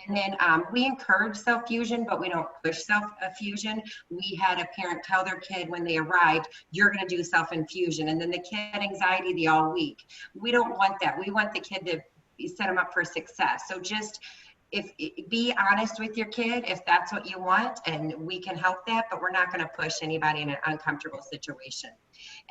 Speaker 9: And then we encourage self-fusion, but we don't push self-fusion. We had a parent tell their kid when they arrived, you're going to do self-infusion, and then the kid had anxiety the all week. We don't want that. We want the kid to set them up for success. So just be honest with your kid if that's what you want, and we can help that, but we're not going to push anybody in an uncomfortable situation.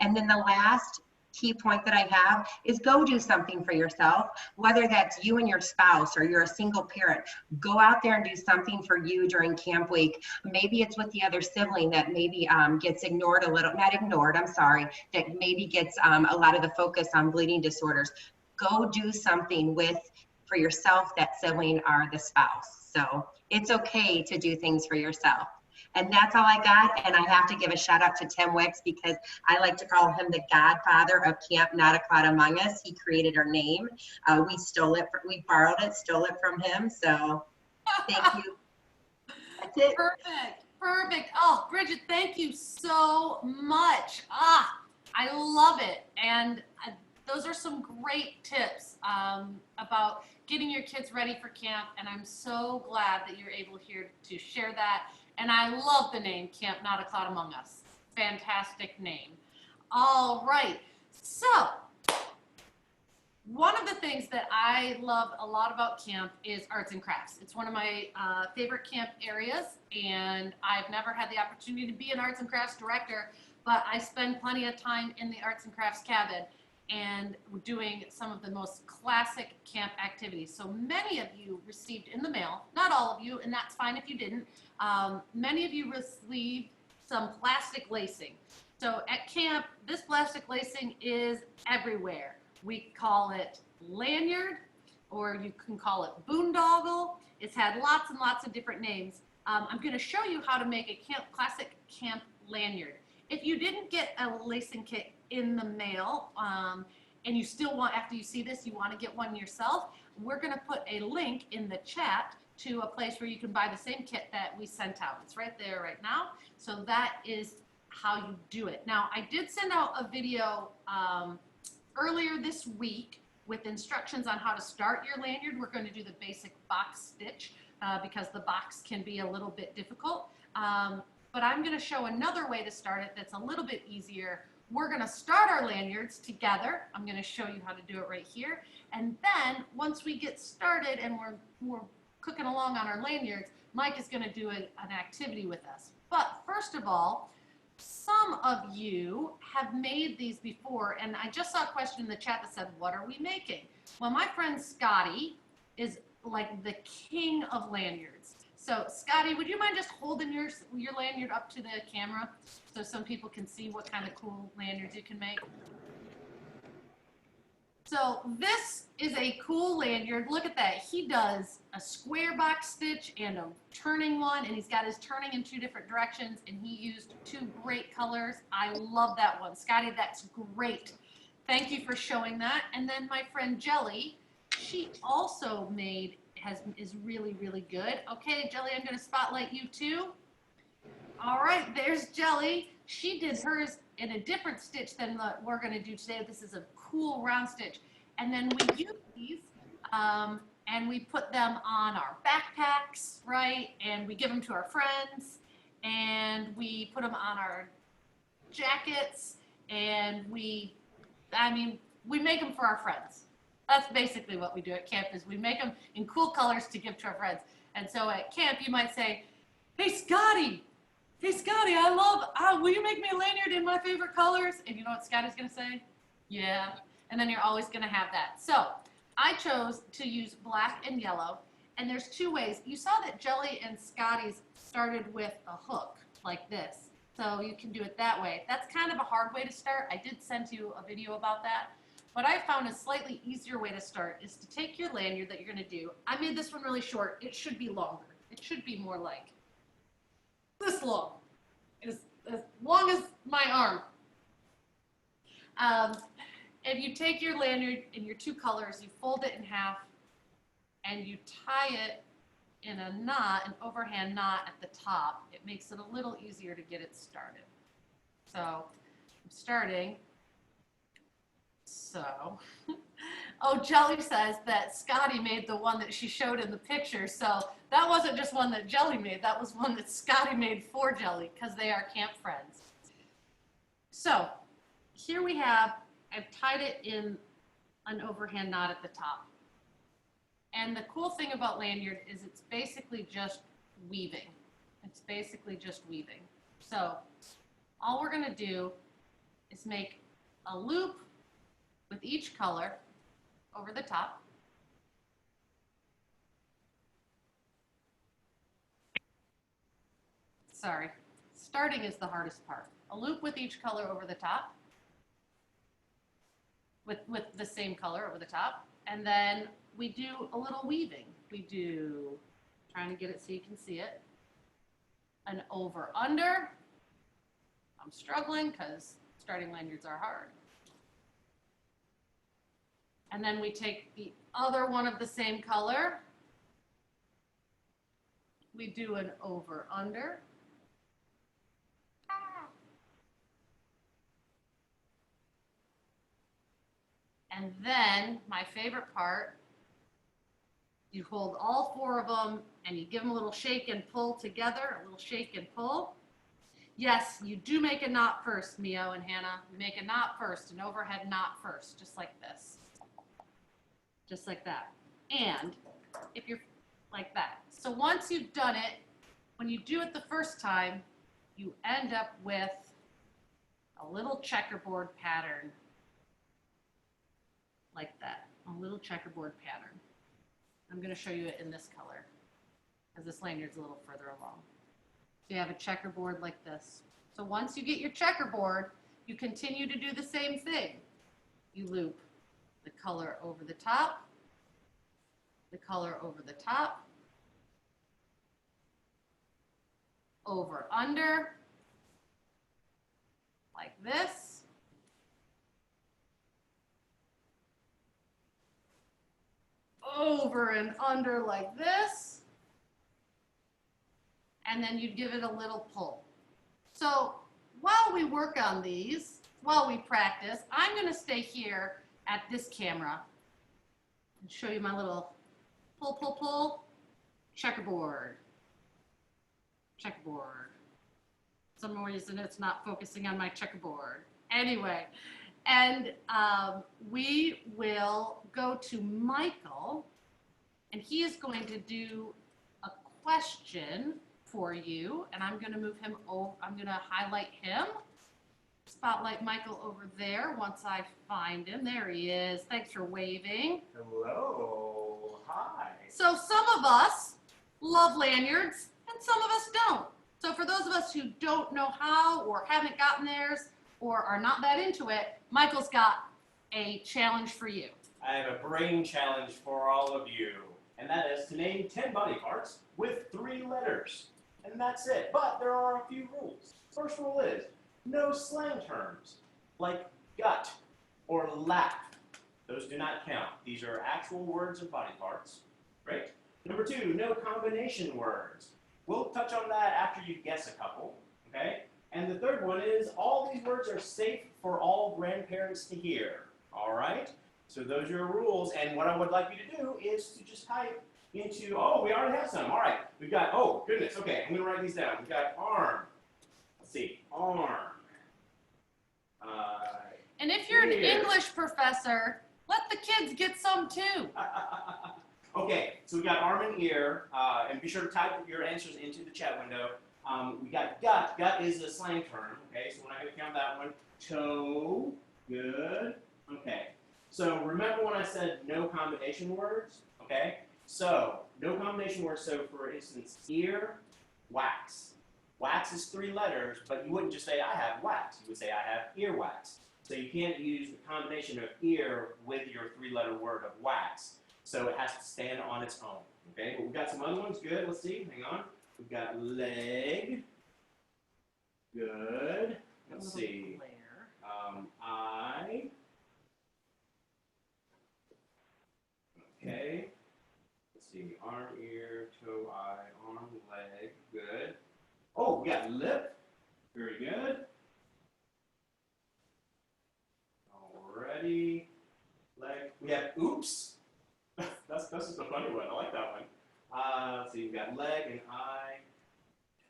Speaker 9: And then the last key point that I have is go do something for yourself, whether that's you and your spouse or you're a single parent. Go out there and do something for you during camp week. Maybe it's with the other sibling that maybe gets ignored a little, not ignored, I'm sorry, that maybe gets a lot of the focus on bleeding disorders. Go do something for yourself, that sibling, or the spouse. So it's okay to do things for yourself. And that's all I got. And I have to give a shout out to Tim Wicks, because I like to call him the godfather of Camp Not a Cloud Among Us. He created our name. We borrowed it, stole it from him. So thank you. That's it.
Speaker 1: Perfect. Oh, Bridget, thank you so much. I love it. And those are some great tips about getting your kids ready for camp, and I'm so glad that you're able here to share that. And I love the name Camp Not a Cloud Among Us. Fantastic name. All right, so one of the things that I love a lot about camp is arts and crafts. It's one of my favorite camp areas, and I've never had the opportunity to be an arts and crafts director, but I spend plenty of time in the arts and crafts cabin and doing some of the most classic camp activities. So many of you received in the mail, not all of you, and that's fine if you didn't, many of you received some plastic lacing. So at camp, this plastic lacing is everywhere. We call it lanyard, or you can call it boondoggle. It's had lots and lots of different names. I'm gonna show you how to make a classic camp lanyard. If you didn't get a lacing kit in the mail, and you still want, after you see this, you want to get one yourself, we're going to put a link in the chat to a place where you can buy the same kit that we sent out. It's right there right now. So that is how you do it. Now, I did send out a video earlier this week with instructions on how to start your lanyard. We're going to do the basic box stitch because the box can be a little bit difficult. But I'm going to show another way to start it that's a little bit easier. We're going to start our lanyards together. I'm going to show you how to do it right here. And then once we get started and we're cooking along on our lanyards, Mike is going to do an activity with us. But first of all, some of you have made these before, and I just saw a question in the chat that said, what are we making? Well, my friend Scotty is like the king of lanyards. So Scotty, would you mind just holding your lanyard up to the camera so some people can see what kind of cool lanyards you can make? So this is a cool lanyard. Look at that. He does a square box stitch and a turning one, and he's got his turning in 2 different directions, and he used 2 great colors. I love that one. Scotty, that's great. Thank you for showing that. And then my friend Jelly, she also is really, really good. Okay, Jelly, I'm going to spotlight you too. All right, there's Jelly. She did hers in a different stitch than what we're going to do today. This is a cool round stitch. And then we use these and we put them on our backpacks, right? And we give them to our friends, and we put them on our jackets, and we make them for our friends. That's basically what we do at camp, is we make them in cool colors to give to our friends. And so at camp, you might say, hey, Scotty, will you make me a lanyard in my favorite colors? And you know what Scotty's going to say? Yeah. And then you're always going to have that. So I chose to use black and yellow. And there's 2 ways. You saw that Jelly and Scotty's started with a hook like this. So you can do it that way. That's kind of a hard way to start. I did send you a video about that. What I found a slightly easier way to start is to take your lanyard that you're going to do. I made this one really short. It should be longer. It should be more like this long. As long as my arm. And you take your lanyard in your 2 colors, you fold it in half, and you tie it in a knot, an overhand knot at the top. It makes it a little easier to get it started. So I'm starting. So, oh, Jelly says that Scotty made the one that she showed in the picture. So that wasn't just one that Jelly made. That was one that Scotty made for Jelly because they are camp friends. So here we have, I've tied it in an overhand knot at the top. And the cool thing about lanyard is it's basically just weaving. It's basically just weaving. So all we're going to do is make a loop with each color over the top. Sorry, starting is the hardest part. A loop with each color over the top, with the same color over the top, and then we do a little weaving. We do, trying to get it so you can see it, an over under. I'm struggling because starting lanyards are hard. And then we take the other one of the same color. We do an over under. And then my favorite part, you hold all 4 of them and you give them a little shake and pull together, a little shake and pull. Yes, you do make a knot first, Mio and Hannah. You make a knot first, an overhead knot first, just like this. Just like that. And if you're like that. So once you've done it, when you do it the first time, you end up with a little checkerboard pattern like that, a little checkerboard pattern. I'm going to show you it in this color because this lanyard's a little further along. So you have a checkerboard like this. So once you get your checkerboard, you continue to do the same thing. You loop the color over the top, the color over the top, over under, like this, over and under like this. And then you'd give it a little pull. So while we work on these, while we practice, I'm going to stay here at this camera and show you my little pull, pull, pull, checkerboard. Checkerboard. For some reason it's not focusing on my checkerboard. Anyway, and we will go to Michael, and he is going to do a question for you, and I'm going to move him over. I'm going to highlight him. Spotlight Michael over there once I find him. There he is. Thanks for waving.
Speaker 7: Hello. Hi.
Speaker 1: So some of us love lanyards and some of us don't. So for those of us who don't know how or haven't gotten theirs or are not that into it, Michael's got a challenge for you.
Speaker 7: I have a brain challenge for all of you, and that is to name 10 body parts with 3 letters. And that's it. But there are a few rules. First rule is no slang terms like gut or lap. Those do not count. These are actual words of body parts. Great. Number 2, no combination words. We'll touch on that after you guess a couple. Okay? And the third one is all these words are safe for all grandparents to hear. All right? So those are your rules. And what I would like you to do is to just type into, oh, we already have some. All right. We've got, oh, goodness. Okay, I'm going to write these down. We've got arm. Let's see. Arm.
Speaker 1: And if you're an
Speaker 7: Here.
Speaker 1: English professor, let the kids get some too.
Speaker 7: Okay, so we got arm and ear. And be sure to type your answers into the chat window. We got gut. Gut is a slang term. Okay, so we're not going to count that one. Toe. Good. Okay. So remember when I said no combination words? Okay. So no combination words. So for instance, ear, wax. Wax is 3 letters, but you wouldn't just say I have wax. You would say I have earwax. So you can't use the combination of ear with your 3-letter word of wax. So it has to stand on its own. Okay, but we've got some other ones. Good. Let's see. Hang on. We've got leg. Good. Let's see. Eye. Okay. Let's see. Arm, ear, toe, eye, arm, leg. Good. Oh, we got lip. Very good. Alrighty. Leg. We have oops. That's just a funny one. I like that one. Let's see. We got leg and eye.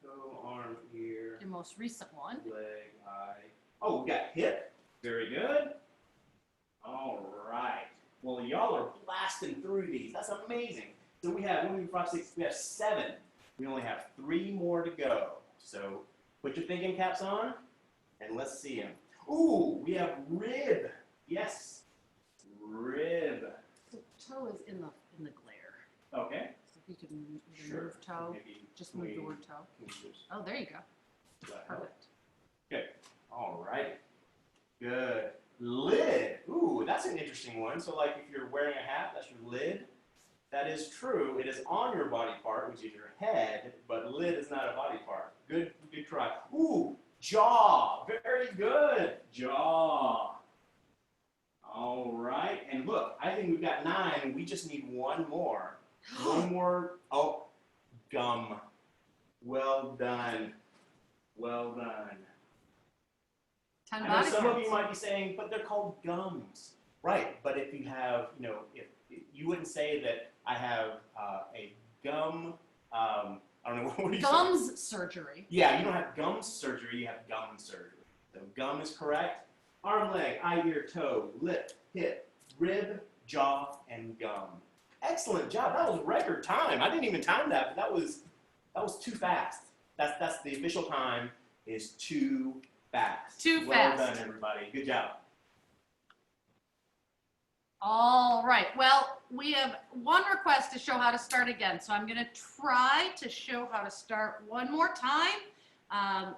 Speaker 7: Toe, arm, ear.
Speaker 1: Your most recent one.
Speaker 7: Leg, eye. Oh, we got hip. Very good. All right. Well, y'all are blasting through these. That's amazing. So we have 1, 2, 3, 4, 5, 6. We have 7. We only have 3 more to go. So put your thinking caps on, and let's see them. Ooh, we have rib. Yes, rib.
Speaker 1: The toe is in the glare.
Speaker 7: Okay.
Speaker 1: So if you can
Speaker 7: Sure.
Speaker 1: move toe,
Speaker 7: Maybe
Speaker 1: just move the
Speaker 7: we
Speaker 1: word toe.
Speaker 7: can just
Speaker 1: Oh, there you go.
Speaker 7: let go.
Speaker 1: Perfect.
Speaker 7: Okay. All right. Good. Lid. Ooh, that's an interesting one. So like if you're wearing a hat, that's your lid. That is true. It is on your body part, which is your head, but lid is not a body part. Good try. Ooh, jaw. Very good. Jaw. All right. And look, I think we've got 9. We just need 1 more. 1 more. Oh, gum. Well done. Well done.
Speaker 1: 10
Speaker 7: I know
Speaker 1: body
Speaker 7: some
Speaker 1: parts.
Speaker 7: of you might be saying, but they're called gums. Right, but if you have, if you wouldn't say that I have a gum, I don't know, what do you say?
Speaker 1: Gums surgery.
Speaker 7: Yeah, you don't have gums surgery, you have gum surgery. So gum is correct. Arm, leg, eye, ear, toe, lip, hip, rib, jaw, and gum. Excellent job. That was record time. I didn't even time that, but that was too fast. That's the official time is too fast.
Speaker 1: Too
Speaker 7: well
Speaker 1: fast.
Speaker 7: done, everybody. Good job.
Speaker 1: All right. Well, we have 1 request to show how to start again. So I'm going to try to show how to start one more time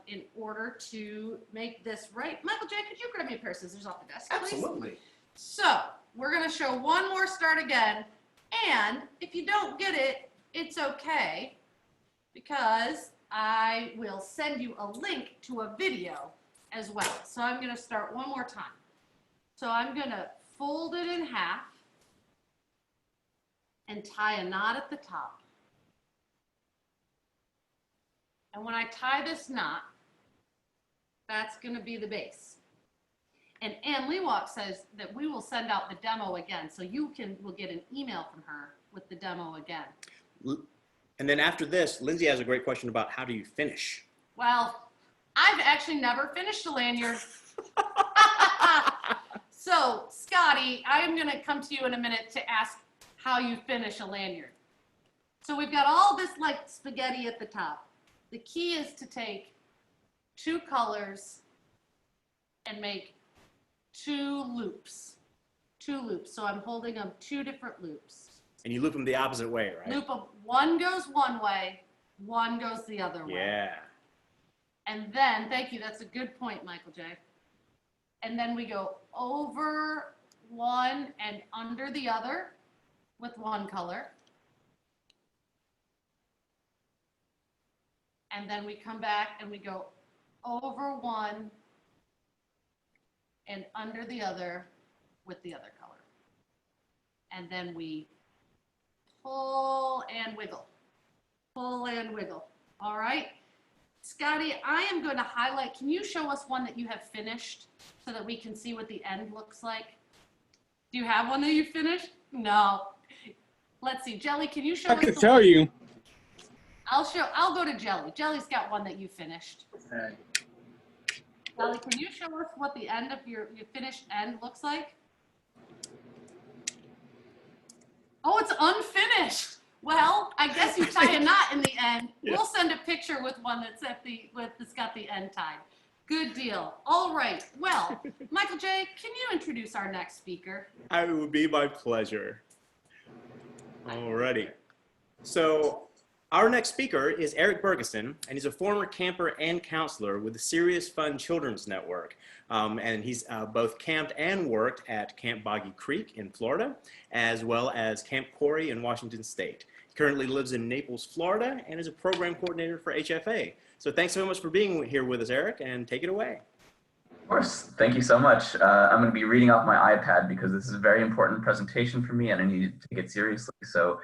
Speaker 1: in order to make this right. Michael J., could you grab me a pair of scissors off the desk, please?
Speaker 7: Absolutely.
Speaker 1: So we're going to show one more start again. And if you don't get it, it's okay, because I will send you a link to a video as well. So I'm going to start one more time. So I'm going to fold it in half. and tie a knot at the top. And when I tie this knot, that's going to be the base. And Ann Lewalk says that we will send out the demo again, so will get an email from her with the demo again.
Speaker 7: And then after this, Lindsay has a great question about how do you finish?
Speaker 1: Well, I've actually never finished a lanyard. So, Scotty, I'm going to come to you in a minute to ask how you finish a lanyard. So we've got all this like spaghetti at the top. The key is to take 2 colors and make 2 loops. 2 loops. So I'm holding them 2 different loops.
Speaker 7: And you loop them the opposite way, right?
Speaker 1: Loop them. One goes one way, one goes the other way.
Speaker 7: Yeah.
Speaker 1: And then, thank you, that's a good point, Michael J. And then we go over one and under the other with one color. And then we come back and we go over one and under the other with the other color. And then we pull and wiggle. Pull and wiggle. All right? Scotty, I am going to highlight. Can you show us one that you have finished so that we can see what the end looks like? Do you have one that you finished? No. Let's see. Jelly, can you show us?
Speaker 10: I can tell you.
Speaker 1: I'll go to Jelly. Jelly's got one that you finished.
Speaker 10: Okay.
Speaker 1: Jelly, can you show us what the end of your finished end looks like? Oh, it's unfinished. Well, I guess you tie a knot in the end.
Speaker 7: Yeah.
Speaker 1: We'll send a picture with one that's got the end tied. Good deal. All right. Well, Michael J., can you introduce our next speaker?
Speaker 7: It would be my pleasure. Alrighty. So our next speaker is Eric Burgeson, and he's a former camper and counselor with the Serious Fun Children's Network. And he's both camped and worked at Camp Boggy Creek in Florida, as well as Camp Corey in Washington State. He currently lives in Naples, Florida, and is a program coordinator for HFA. So thanks so much for being here with us, Eric, and take it away.
Speaker 11: Of course. Thank you so much. I'm going to be reading off my iPad because this is a very important presentation for me and I need to take it seriously. So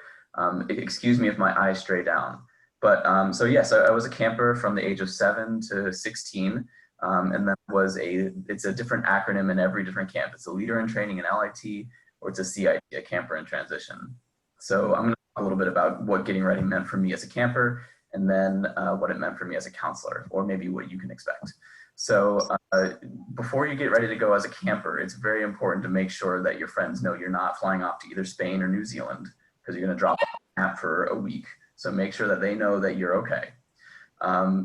Speaker 11: excuse me if my eyes stray down. But so yes, I was a camper from the age of 7 to 16. And that it's a different acronym in every different camp. It's a leader in training, an LIT, or it's a CIT, a camper in transition. So I'm going to talk a little bit about what getting ready meant for me as a camper, and then what it meant for me as a counselor, or maybe what you can expect. So before you get ready to go as a camper, it's very important to make sure that your friends know you're not flying off to either Spain or New Zealand, because you're going to drop off a camp for a week. So make sure that they know that you're okay.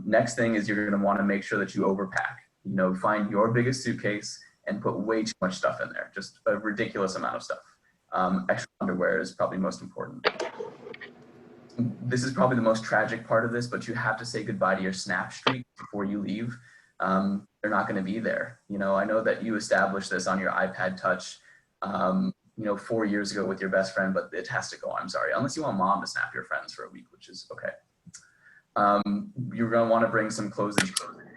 Speaker 11: Next thing is you're going to want to make sure that you overpack. You know, find your biggest suitcase and put way too much stuff in there, just a ridiculous amount of stuff. Extra underwear is probably most important. This is probably the most tragic part of this, but you have to say goodbye to your Snap streak before you leave. They're not going to be there. You know, I know that you established this on your iPad Touch, you know, 4 years ago with your best friend, but it has to go. I'm sorry, unless you want mom to snap your friends for a week, which is okay. You're going to want to bring some clothes and clothing.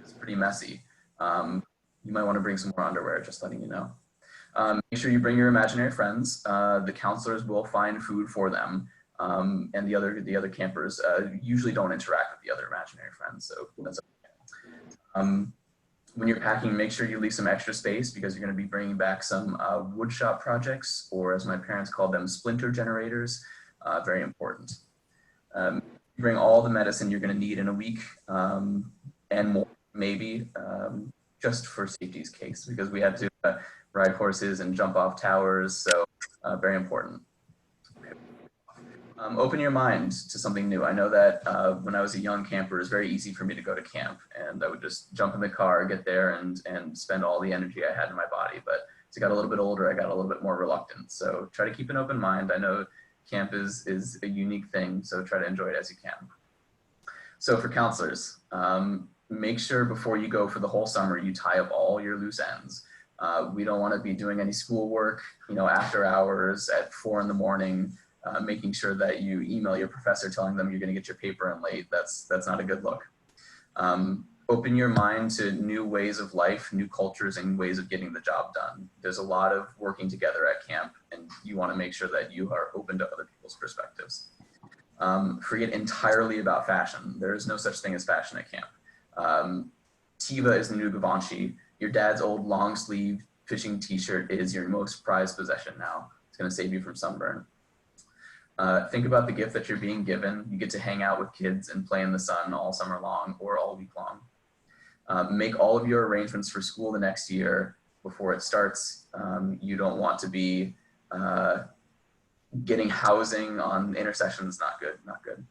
Speaker 11: It's pretty messy. You might want to bring some more underwear, just letting you know. Make sure you bring your imaginary friends. The counselors will find food for them. And the other campers usually don't interact with the other imaginary friends, so that's okay. When you're packing, make sure you leave some extra space because you're going to be bringing back some woodshop projects, or as my parents called them, splinter generators. Very important. Bring all the medicine you're going to need in a week and more, maybe, just for safety's case, because we had to ride horses and jump off towers, so very important. Open your mind to something new. I know that when I was a young camper, it was very easy for me to go to camp, and I would just jump in the car, get there, and spend all the energy I had in my body. But as I got a little bit older, I got a little bit more reluctant. So try to keep an open mind. I know camp is a unique thing, so try to enjoy it as you can. So for counselors, make sure before you go for the whole summer, you tie up all your loose ends. We don't want to be doing any schoolwork, you know, after hours at 4 in the morning. Making sure that you email your professor telling them you're going to get your paper in late. That's not a good look. open your mind to new ways of life, new cultures, and ways of getting the job done. There's a lot of working together at camp, and you want to make sure that you are open to other people's perspectives. Forget entirely about fashion. There is no such thing as fashion at camp. Tiva is the new Givenchy. Your dad's old long sleeve fishing t-shirt is your most prized possession now. It's going to save you from sunburn. Think about the gift that you're being given. You get to hang out with kids and play in the sun all summer long or all week long. Make all of your arrangements for school the next year before it starts. You don't want to be getting housing on intersections. Not good, not good.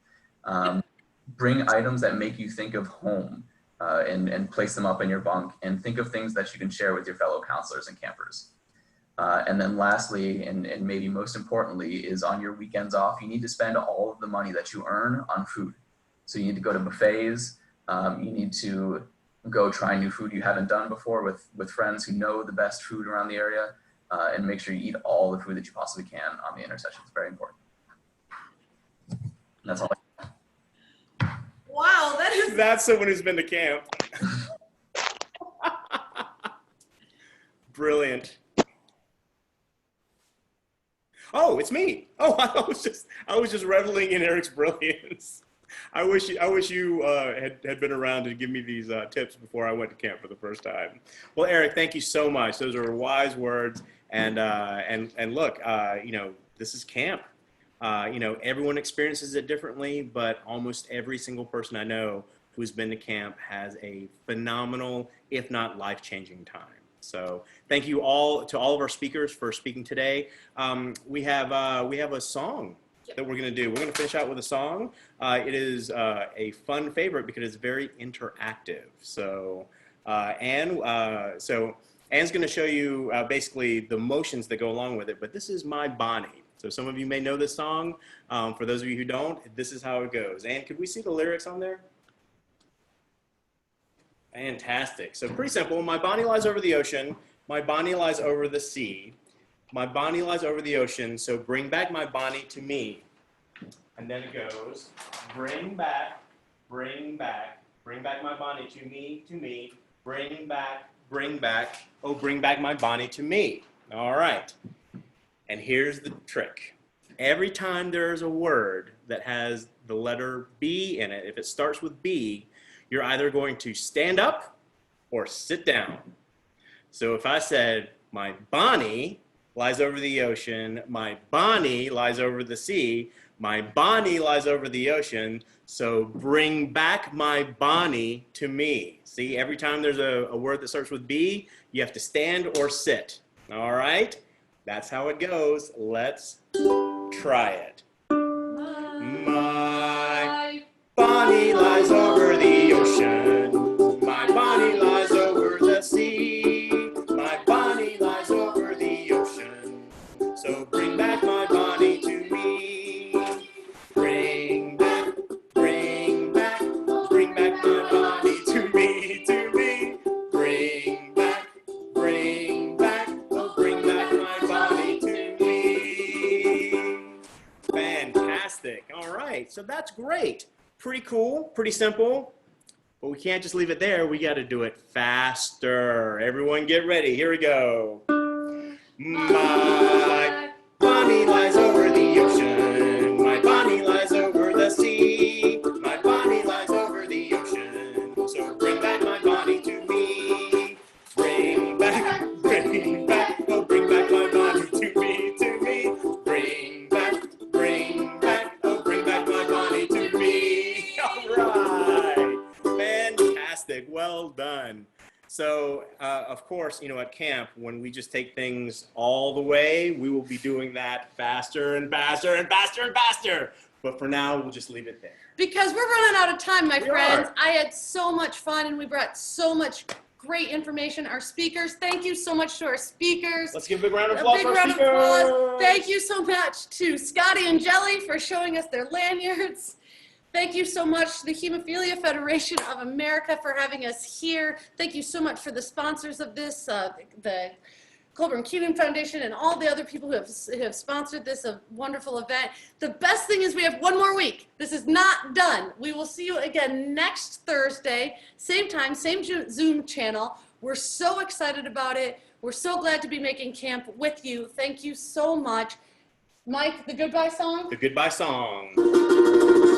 Speaker 11: Bring items that make you think of home and place them up in your bunk, and think of things that you can share with your fellow counselors and campers. And then lastly, and maybe most importantly, is on your weekends off, you need to spend all of the money that you earn on food. So you need to go to buffets. You need to go try new food you haven't done before with friends who know the best food around the area, and make sure you eat all the food that you possibly can on the intersections. Very important. And that's all.
Speaker 1: Wow, that is.
Speaker 7: That's someone who's been to camp. Brilliant. Oh, it's me. Oh, I was just reveling in Eric's brilliance. I wish you had been around to give me these tips before I went to camp for the first time. Well, Eric, thank you so much. Those are wise words. And look, you know, this is camp. You know, everyone experiences it differently, but almost every single person I know who's been to camp has a phenomenal, if not life-changing time. So thank you all to all of our speakers for speaking today. We have a song that we're going to do. We're going to finish out with a song. It is a fun favorite because it's very interactive. So Anne's going to show you basically the motions that go along with it. But this is My Bonnie. So some of you may know this song. For those of you who don't, this is how it goes. Anne, could we see the lyrics on there? Fantastic. So pretty simple. My Bonnie lies over the ocean. My Bonnie lies over the sea. My Bonnie lies over the ocean. So bring back my Bonnie to me. And then it goes, bring back my Bonnie to me, bring back, oh, bring back my Bonnie to me. All right. And here's the trick. Every time there's a word that has the letter B in it, if it starts with B, you're either going to stand up or sit down. So if I said, my Bonnie lies over the ocean, my Bonnie lies over the sea, my Bonnie lies over the ocean, so bring back my Bonnie to me. See, every time there's a word that starts with B, you have to stand or sit. All right? That's how it goes. Let's try it. My Bonnie lies over the ocean. My Bonnie lies over the sea. My Bonnie lies over the ocean. So bring back my Bonnie to me. Bring back my Bonnie to me, Bring back, oh, bring back my Bonnie to me. Fantastic. All right, so that's great. Pretty cool, pretty simple, but we can't just leave it there. We got to do it faster. Everyone get ready. Here we go. My Bonnie lies over the ocean. My Bonnie lies over the sea. My Bonnie lies over the ocean. So bring back my Bonnie to me. Bring back, oh, bring back my Bonnie to me, Bring back, oh, bring back my Bonnie to me. All right, fantastic, well done. So, of course, you know, at camp, when we just take things all the way, we will be doing that faster and faster and faster and faster. But for now, we'll just leave it there.
Speaker 1: Because we're running out of time, my
Speaker 7: We
Speaker 1: friends.
Speaker 7: are.
Speaker 1: I had so much fun, and we brought so much great information. Our speakers, thank you so much to our speakers.
Speaker 7: Let's give a big round of
Speaker 1: A
Speaker 7: applause
Speaker 1: big
Speaker 7: for our
Speaker 1: round of
Speaker 7: speakers.
Speaker 1: applause. Thank you so much to Scotty and Jelly for showing us their lanyards. Thank you so much to the Hemophilia Federation of America for having us here. Thank you so much for the sponsors of this, the Colburn Keating Foundation, and all the other people who have sponsored this wonderful event. The best thing is we have one more week. This is not done. We will see you again next Thursday, same time, same Zoom channel. We're so excited about it. We're so glad to be making camp with you. Thank you so much. Mike, the goodbye song?
Speaker 7: The goodbye song.